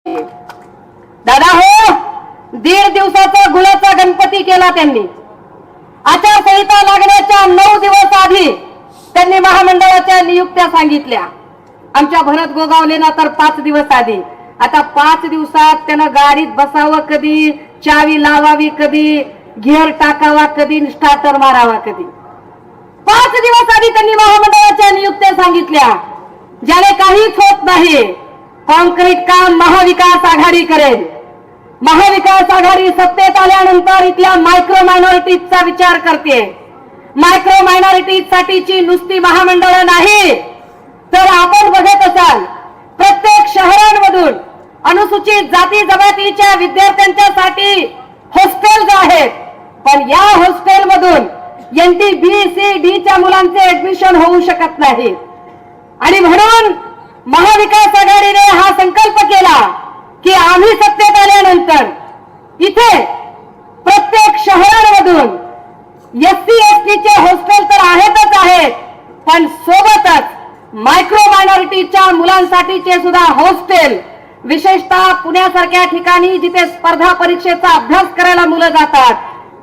दादा हो, 1.5 दिवसाचा गुळाचा गणपती केला त्यांनी. आचारसंहिता लागण्याच्या 9 दिवस आधी त्यांनी महामंडळाच्या नियुक्त्या सांगितल्या. आमच्या भरत गोगावलेना तर 5 दिवस आधी. आता 5 दिवसात त्यानं गाडीत बसावं कधी, चावी लावावी कधी, गिअर टाकावा कधी, स्टार्टर मारावा कधी. 5 दिवस आधी त्यांनी महामंडळाच्या नियुक्त्या सांगितल्या. ज्याने काहीच होत नाही, कॉन्क्रीट काम महाविकास आघाडी करेल. महाविकास आघाडी सत्तेत आल्यानंतर इथल्या मायक्रो मायनॉरिटीजचा विचार करते. मायक्रो मायनॉरिटीज साठीची नुसती महामंडळ नाही, तर आपण बघत असाल प्रत्येक शहरांमधून अनुसूचित जाती जमातीच्या विद्यार्थ्यांच्यासाठी हॉस्टेल्स आहेत. पण या हॉस्टेलमधून NT B C D च्या मुलांचे ऍडमिशन होऊ शकत नाही. आणि म्हणून महाविकास आघाडीने हा संकल्प केला की आम्ही सत्तेत आल्यानंतर इथे प्रत्येक शहरांमधून SC ST चे हॉस्टेल तर आहेतच आहेत, पण सोबतच मायक्रो मायनॉरिटीच्या मुलांसाठीचे सुद्धा हॉस्टेल, विशेषतः पुण्यासारख्या ठिकाणी जिथे स्पर्धा परीक्षेचा अभ्यास करायला मुलं जातात,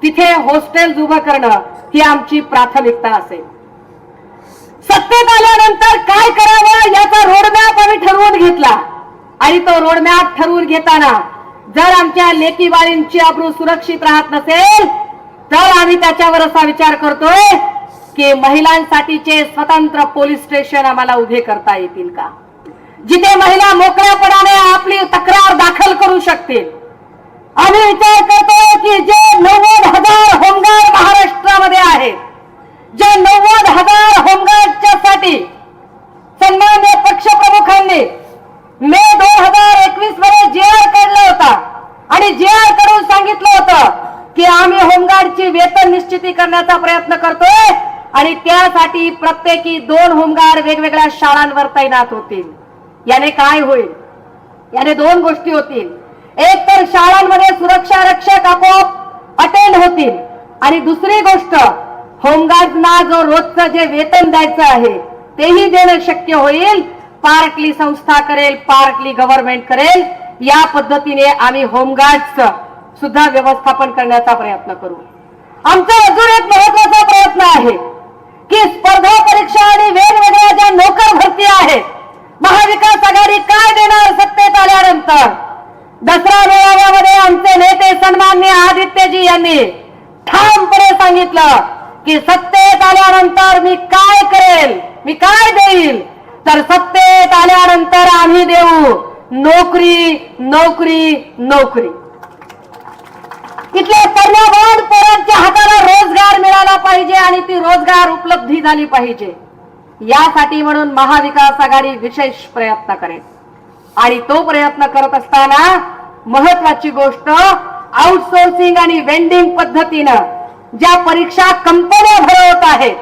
तिथे हॉस्टेल उभं करणं ही आमची प्राथमिकता असेल. सत्तेत आल्यानंतर काय करावं याचा रोडमॅप आम्ही ठरवून घेतला. आणि तो रोडमॅप ठरवून घेताना जर आमच्या लेकी बाळींची अब्रू सुरक्षित राहत नसेल, तर आम्ही त्याच्यावर असा विचार करतोय की महिलांसाठीचे स्वतंत्र पोलीस स्टेशन आम्हाला उभे करता येतील का, जिथे महिला मोकळ्यापणाने आपली तक्रार दाखल करू शकतील. आम्ही विचार करतो की जे 90,000 होमगार्ड महाराष्ट्रामध्ये आहेत, जे 90,000 होमगार्डच्या साठी सन्मान्य पक्षप्रमुखांनी मे 2021 मध्ये JR काढला होता आणि JR कडून सांगितलं होतं की आम्ही होमगार्डची वेतन निश्चिती करण्याचा प्रयत्न करतोय आणि त्यासाठी प्रत्येकी 2 होमगार्ड वेगवेगळ्या शाळांवर तैनात होतील. याने काय होईल? याने 2 गोष्टी होतील. एक तर शाळांमध्ये सुरक्षा रक्षक आपोआप अटेंड होतील आणि दुसरी गोष्ट, होमगार्डना जो रोजचं जे वेतन द्यायचं आहे तेही देणं शक्य होईल. पार्टली संस्था करेल, पार्टली गव्हर्नमेंट करेल. या पद्धतीने आम्ही होमगार्डचं सुद्धा व्यवस्थापन करण्याचा प्रयत्न करू. आमचा अजून एक महत्वाचा प्रयत्न आहे की स्पर्धा परीक्षा आणि वेगवेगळ्या ज्या नोकर भरती आहेत, महाविकास आघाडी काय देणार सत्तेत आल्यानंतर? दसरा मेळाव्यामध्ये आमचे नेते सन्माननीय आदित्यजी यांनी ठामपणे सांगितलं की सत्तेत आल्यानंतर मी काय करेल, मी काय देईल, तर सत्तेत आल्यानंतर आम्ही देऊ नोकरी, नोकरी, नोकरी. इथल्या कन्यावान पोरांच्या हाताला रोजगार मिळाला पाहिजे आणि ती रोजगार उपलब्धी झाली पाहिजे. यासाठी म्हणून महाविकास आघाडी विशेष प्रयत्न करेल. आणि तो प्रयत्न करत असताना महत्वाची गोष्ट, आउटसोर्सिंग आणि वेंडिंग पद्धतीनं ज्या परीक्षा कंपन्या भरवत आहेत,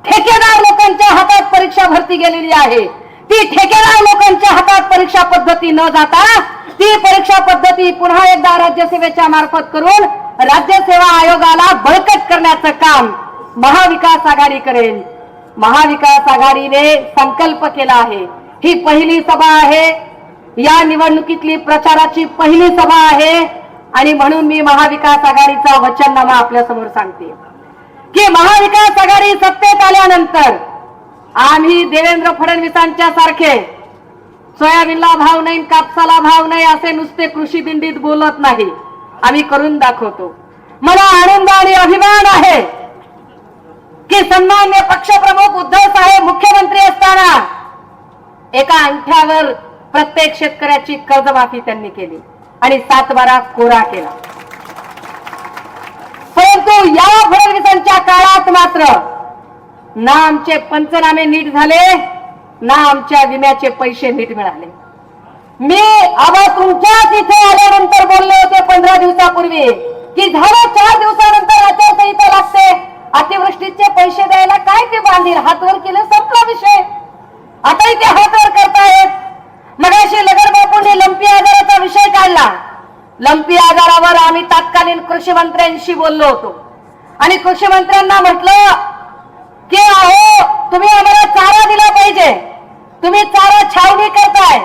ठेकेदार लोकांच्या हातात परीक्षा भरती गेलेली आहे, ती ठेकेदार लोकांच्या हातात परीक्षा पद्धती न जाता ती परीक्षा पद्धती पुन्हा एकदा राज्यसेवेच्या मार्फत करून राज्यसेवा आयोगाला बळकट करण्याचं काम महाविकास आघाडी करेल. महाविकास आघाडीने संकल्प केला आहे. ही पहिली सभा आहे, या निवडणुकीतली प्रचाराची पहिली सभा आहे आणि म्हणून मी महाविकास आघाडीचा वचननामा आपल्या समोर सांगते की महाविकास आघाडी सत्तेत आल्यानंतर आम्ही देवेंद्र फडणवीसांच्या सारखे सोयाबीनला भाव नाही, कापसाला भाव नाही असे नुसते कृषी दिंडीत बोलत नाही, आम्ही करून दाखवतो. मला आनंद आणि अभिमान आहे की सन्मान्य पक्षप्रमुख उद्धव साहेब मुख्यमंत्री असताना एका अंगठ्यावर प्रत्येक शेतकऱ्याची कर्जमाफी त्यांनी केली आणि 7/12 कोरा केला. परंतु या फडणवीसांच्या काळात मात्र ना आमचे पंचनामे नीट झाले, ना आमच्या विम्याचे पैसे नीट मिळाले. मी आबा तुमच्याच इथे आल्यानंतर बोलले होते 15 दिवसापूर्वी की झालं 4 दिवसानंतर आचारसंहिता लागते, अतिवृष्टीचे पैसे द्यायला काय ते बांधील, हातवर केलं संपला विषय. आता इथे हातवर करतायत. मगाशी लगड बापूंनी लंपी आजाराचा विषय काढला. लंपी आजारावर आम्ही तत्कालीन कृषी मंत्र्यांशी बोललो होतो आणि कृषी मंत्र्यांना म्हटलं की अहो तुम्ही आम्हाला चारा दिला पाहिजे, तुम्ही चारा छावणी करताय,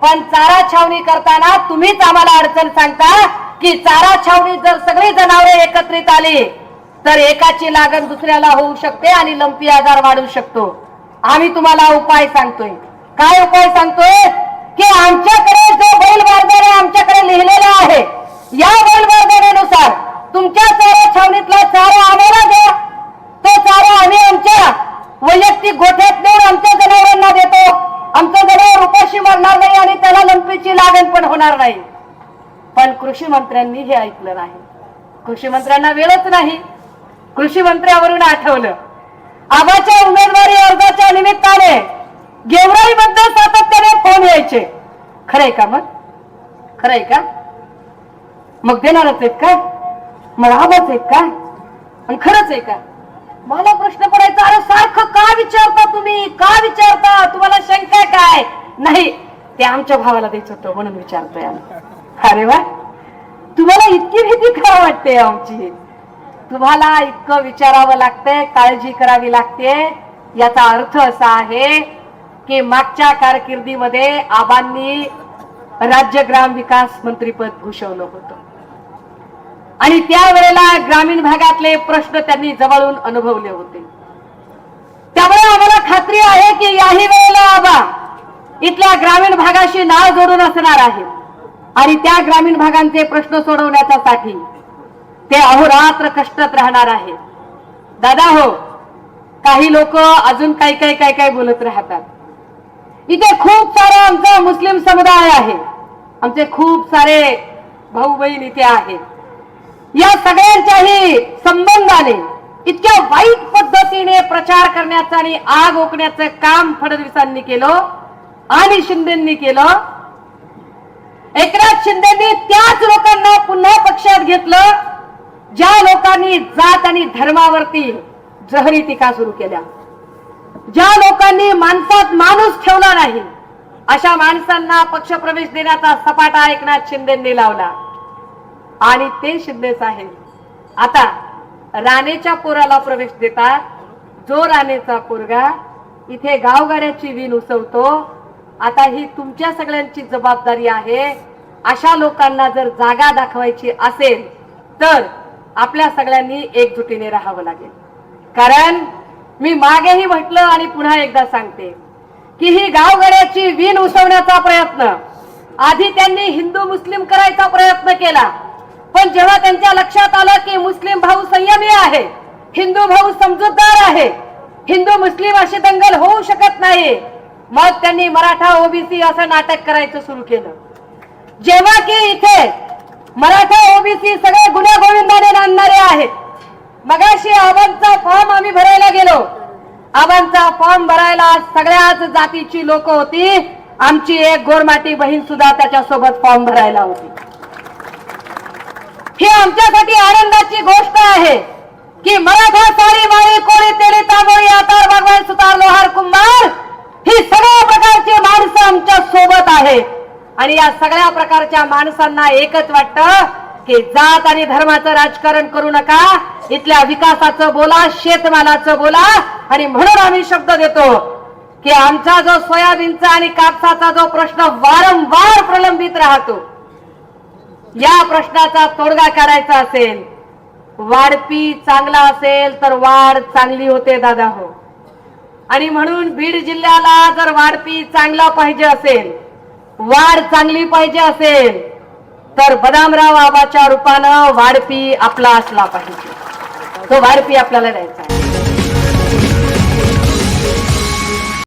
पण चारा छावणी करताना तुम्हीच आम्हाला अडचण सांगता की चारा छावणी जर सगळी जनावरे एकत्रित आली तर एकाची लागण दुसऱ्याला होऊ शकते आणि लंपी आजार वाढू शकतो. आम्ही तुम्हाला उपाय सांगतोय. काय उपाय सांगतोय की आमच्याकडे जो बैल बारदाना आमच्याकडे लिहिलेला आहे या बैल बारदाण्यानुसार तुमच्या चारा छावणीतला चारा आम्हाला द्या. तो चारा आम्ही आमच्या वैयक्तिक गोठ्यात नेऊन आमच्या जनावरांना देतो. आमचं जनावर उपाशी मरणार नाही आणि त्याला लंपीची लागण पण होणार नाही. पण कृषी मंत्र्यांनी हे ऐकलं नाही. कृषी मंत्र्यांना वेळच नाही. कृषी मंत्र्यावरून आठवलं आबाच्या उमेदवारी अर्जाच्या निमित्ताने गेवराईबद्दल सातत्याने फोन यायचे. खरंय का? मग खरंय का? मग देणारच आहेत का? मग आबाच आहेत का? आणि खरंच आहे का? मला प्रश्न पडायचा, अरे सारखं का विचारता तुम्ही? का विचारता? तुम्हाला शंका काय? नाही, ते आमच्या भावाला द्यायचं होतं म्हणून विचारतोय आम्ही. अरे वा, तुम्हाला इतकी भीती का वाटते आमची? तुम्हाला इतकं विचारावं लागतंय, काळजी करावी लागते. याचा अर्थ असा आहे की मागच्या कारकिर्दीमध्ये आबांनी राज्य ग्राम विकास मंत्रीपद भूषवलं होतं आणि त्यावेळेला ग्रामीण भागातले प्रश्न त्यांनी जवळून अनुभवले होते. त्यामुळे आम्हाला खात्री आहे की याही वेळेला आबा इथल्या ग्रामीण भागाशी नाळ जोडून असणार आहे आणि त्या ग्रामीण भागांचे प्रश्न सोडवण्यासाठी ते अहोरात्र कष्टात राहणार आहे. दादा हो, काही लोक अजून काय बोलत राहतात. इथे खूप सारा आमचा मुस्लिम समुदाय आहे. आमचे खूप सारे भाऊ बहीण इथे आहेत. या सगळ्यांच्याही संबंधाने इतक्या वाईट पद्धतीने प्रचार करण्याचं आणि आग ओकण्याचं काम फडणवीसांनी केलं आणि शिंदेंनी केलं. एकनाथ शिंदेंनी त्याच लोकांना पुन्हा पक्षात घेतलं ज्या लोकांनी जात आणि धर्मावरती जहरी टीका सुरू केल्या, ज्या लोकांनी माणसात माणूस ठेवला नाही, अशा माणसांना पक्षप्रवेश देण्याचा सपाटा एकनाथ शिंदेंनी लावला. आणि ते शिंदे साहेब आता राणेच्या पोराला प्रवेश देतात. जो राणेचा पोरगा इथे गावगाड्याची वीण उसवतो, आता ही तुमच्या सगळ्यांची जबाबदारी आहे. अशा लोकांना जर जागा दाखवायची असेल तर आपल्या सगळ्यांनी एकजुटीने राहावं लागेल. कारण मी मागेही म्हटलं आणि पुन्हा एकदा सांगते की ही गावगाड्याची वीण उसवण्याचा प्रयत्न आधी त्यांनी हिंदू मुस्लिम करायचा प्रयत्न केला. पण जेव्हा त्यांच्या लक्षात आलं की मुस्लिम भाऊ संयमी आहे, हिंदू भाऊ समजूतदार आहे, हिंदू मुस्लिम अशी दंगल होऊ शकत नाही, मग त्यांनी मराठा ओबीसी असं नाटक करायचं सुरू केलं. जेव्हा की इथे मराठा ओबीसी सगळे गुन्हे गोविंदाने नांदणारे आहेत. मगाशी आबांचा फॉर्म आम्ही भरायला गेलो. आबांचा फॉर्म भरायला सगळ्याच जातीची लोक होती. आमची एक गोरमाटी बहीण सुद्धा त्याच्यासोबत फॉर्म भरायला होती. ही आमच्यासाठी आनंदाची गोष्ट आहे की मराठा साडी माळी कोळी तेली तांबोळी आतार भगवान सुतार लोहार कुंभार ही सगळ्या प्रकारची माणसं आमच्या सोबत आहे. आणि या सगळ्या प्रकारच्या माणसांना एकच वाटतं की जात आणि धर्माचं राजकारण करू नका, इथल्या विकासाचं बोला, शेतमालाचं बोला. आणि म्हणून आम्ही शब्द देतो की आमचा जो सोयाबीनचा आणि कापसाचा जो प्रश्न वारंवार प्रलंबित राहतो, या प्रश्नाचा तोडगा काढायचा असेल, वाढपी चांगला असेल तर वाढ चांगली होते दादा हो. आणि म्हणून बीड जिल्ह्याला जर वाढपी चांगला पाहिजे असेल, वाढ चांगली पाहिजे असेल तर बदामराव आबाच्या रूपानं वाढपी आपला असला पाहिजे. तो वाढपी आपल्याला द्यायचा.